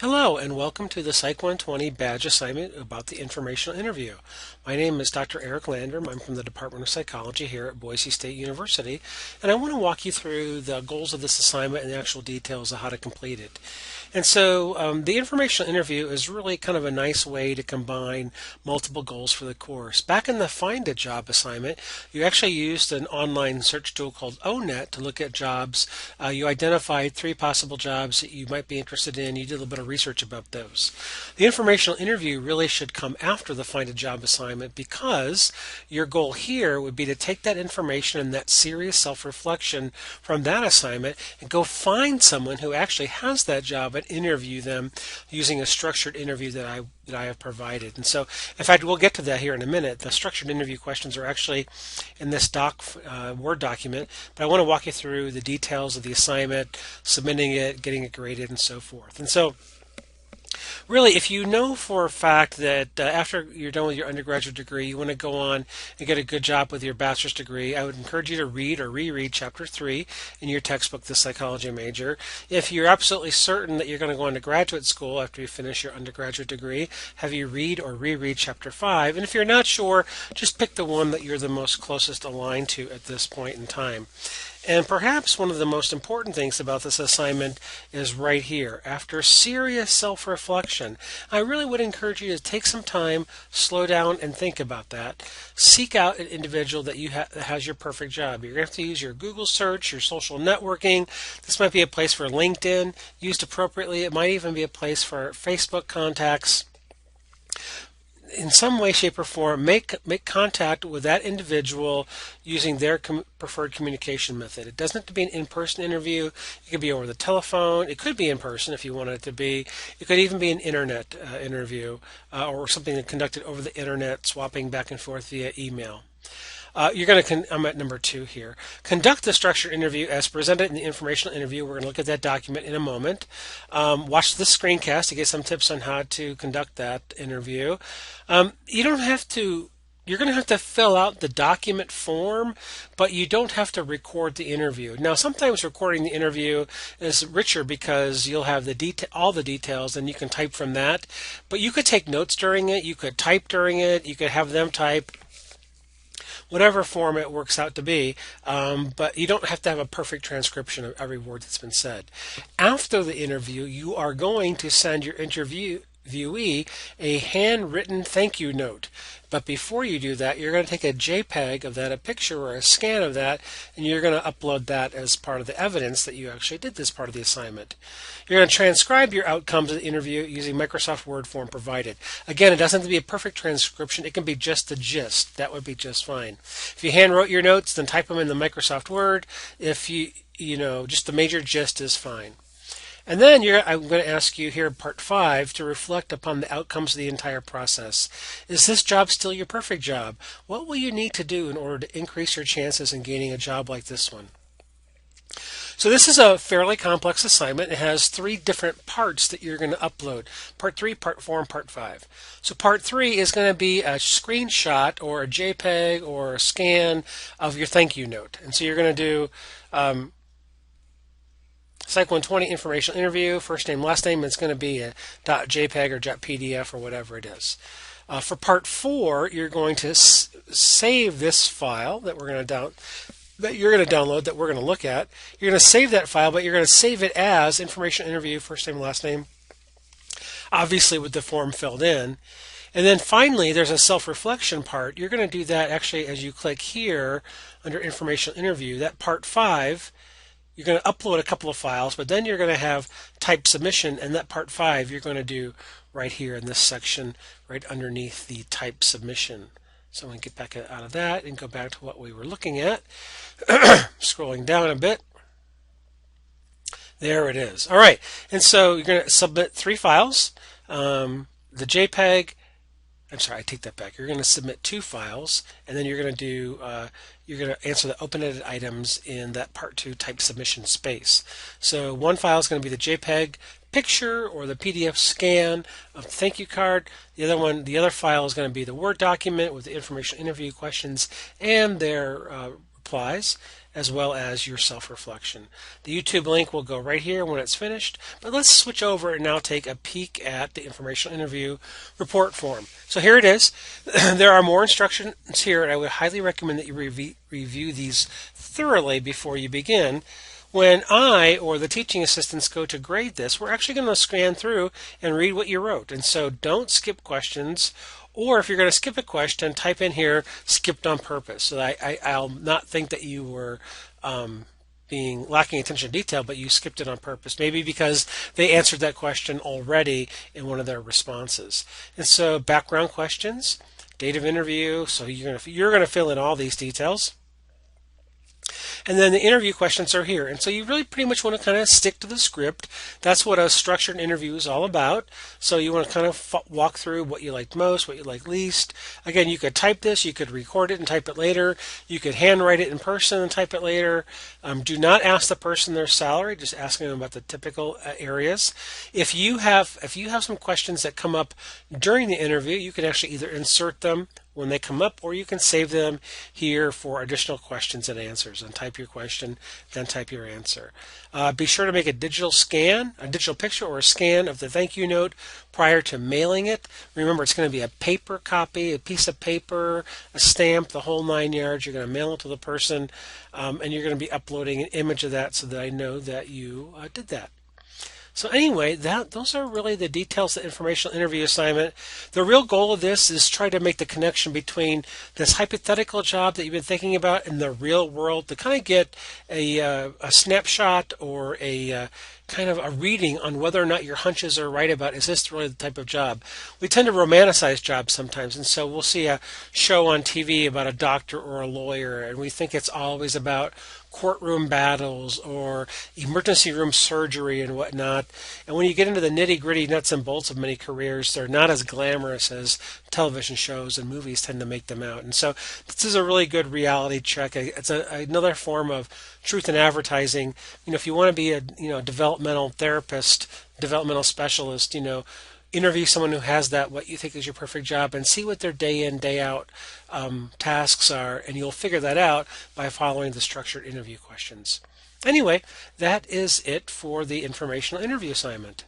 Hello and welcome to the Psych 120 badge assignment about the informational interview. My name is Dr. Eric Landrum. I'm from the Department of Psychology here at Boise State University, and I want to walk you through the goals of this assignment and the actual details of how to complete it. And so the informational interview is really kind of a nice way to combine multiple goals for the course. Back in the Find a Job assignment, you actually used an online search tool called ONET to look at jobs. You identified 3 possible jobs that you might be interested in. You did a little bit of research about those. The informational interview really should come after the Find a Job assignment because your goal here would be to take that information and that serious self-reflection from that assignment and go find someone who actually has that job and interview them using a structured interview that I have provided. And so, in fact, we'll get to that here in a minute. The structured interview questions are actually in this Word document, but I want to walk you through the details of the assignment, submitting it, getting it graded, and so forth. And so, really, if you know for a fact that after you're done with your undergraduate degree, you want to go on and get a good job with your bachelor's degree, I would encourage you to read or reread Chapter 3 in your textbook, The Psychology Major. If you're absolutely certain that you're going to go on to graduate school after you finish your undergraduate degree, have you read or reread Chapter 5. And if you're not sure, just pick the one that you're the most closest aligned to at this point in time. And perhaps one of the most important things about this assignment is right here. After serious self-reflection, I really would encourage you to take some time, slow down, and think about that. Seek out an individual that that has your perfect job. You're going to have to use your Google search, your social networking. This might be a place for LinkedIn. Used appropriately, it might even be a place for Facebook contacts. In some way, shape, or form, make contact with that individual using their preferred communication method. It doesn't have to be an in-person interview. It could be over the telephone. It could be in person if you want it to be. It could even be an internet interview or something that conducted over the internet, swapping back and forth via email. I'm at number 2 here. Conduct the structured interview as presented in the informational interview. We're going to look at that document in a moment. Watch this screencast to get some tips on how to conduct that interview. You don't have to. You're going to have to fill out the document form, but you don't have to record the interview. Now, sometimes recording the interview is richer because you'll have all the details and you can type from that. But you could take notes during it. You could type during it. You could have them type. Whatever form it works out to be, but you don't have to have a perfect transcription of every word that's been said. After the interview, you are going to send your interviewee a handwritten thank you note. But before you do that, you're going to take a JPEG of that, a picture or a scan of that, and you're going to upload that as part of the evidence that you actually did this part of the assignment. You're going to transcribe your outcomes of the interview using Microsoft Word form provided. Again, it doesn't have to be a perfect transcription. It can be just the gist. That would be just fine. If you hand wrote your notes, then type them in the Microsoft Word. If just the major gist is fine. And then I'm going to ask you here, part 5, to reflect upon the outcomes of the entire process. Is this job still your perfect job? What will you need to do in order to increase your chances in gaining a job like this one? So this is a fairly complex assignment. It has 3 different parts that you're going to upload. Part 3, Part 4, and Part 5. So Part 3 is going to be a screenshot or a JPEG or a scan of your thank you note. And so you're going to do Psych 120 informational interview, first name, last name. It's going to be a .jpeg or .pdf or whatever it is. For Part 4, you're going to save this file that you're going to download, that we're going to look at. You're going to save that file, but you're going to save it as informational interview, first name, last name, obviously with the form filled in. And then finally, there's a self-reflection part. You're going to do that actually as you click here under informational interview. That Part 5, you're going to upload a couple of files, but then you're going to have type submission, and that Part 5 you're going to do right here in this section, right underneath the type submission. So I'm going to get back out of that and go back to what we were looking at. Scrolling down a bit. There it is. All right, and so you're going to submit 3 files. The JPEG. I'm sorry, I take that back. You're going to submit 2 files, and then you're going to answer the open-ended items in that Part 2 type submission space. So one file is going to be the JPEG picture or the PDF scan of the thank you card. The other file is going to be the Word document with the informational interview questions and their replies. as well as your self-reflection. The YouTube link will go right here when it's finished, but let's switch over and now take a peek at the informational interview report form. So here it is. There are more instructions here, and I would highly recommend that you review these thoroughly before you begin. When I or the teaching assistants go to grade this, we're actually going to scan through and read what you wrote. And so don't skip questions, or if you're going to skip a question, type in here skipped on purpose. So I'll not think that you were being lacking attention to detail, but you skipped it on purpose, maybe because they answered that question already in one of their responses. And so background questions, date of interview, so you're going to fill in all these details. And then the interview questions are here. And so you really pretty much want to kind of stick to the script. That's what a structured interview is all about. So you want to kind of walk through what you liked most, what you liked least. Again, you could type this, you could record it and type it later. You could handwrite it in person and type it later. Do not ask the person their salary, just asking them about the typical areas. If you have some questions that come up during the interview, you can actually either insert them when they come up, or you can save them here for additional questions and answers, and type your question, then type your answer. Be sure to make a digital picture or a scan of the thank you note prior to mailing it. Remember, it's going to be a paper copy, a piece of paper, a stamp, the whole 9 yards. You're going to mail it to the person, and you're going to be uploading an image of that so that I know that you did that. So anyway, those are really the details of the informational interview assignment. The real goal of this is try to make the connection between this hypothetical job that you've been thinking about and the real world, to kind of get a snapshot or a kind of a reading on whether or not your hunches are right about, is this really the type of job? We tend to romanticize jobs sometimes, and so we'll see a show on TV about a doctor or a lawyer, and we think it's always about courtroom battles or emergency room surgery and whatnot. And when you get into the nitty-gritty nuts and bolts of many careers, they're not as glamorous as television shows and movies tend to make them out. And so this is a really good reality check. It's another form of truth in advertising. If you want to be a developmental therapist, developmental specialist, interview someone who has that, what you think is your perfect job, and see what their day in, day out tasks are, and you'll figure that out by following the structured interview questions. Anyway, that is it for the informational interview assignment.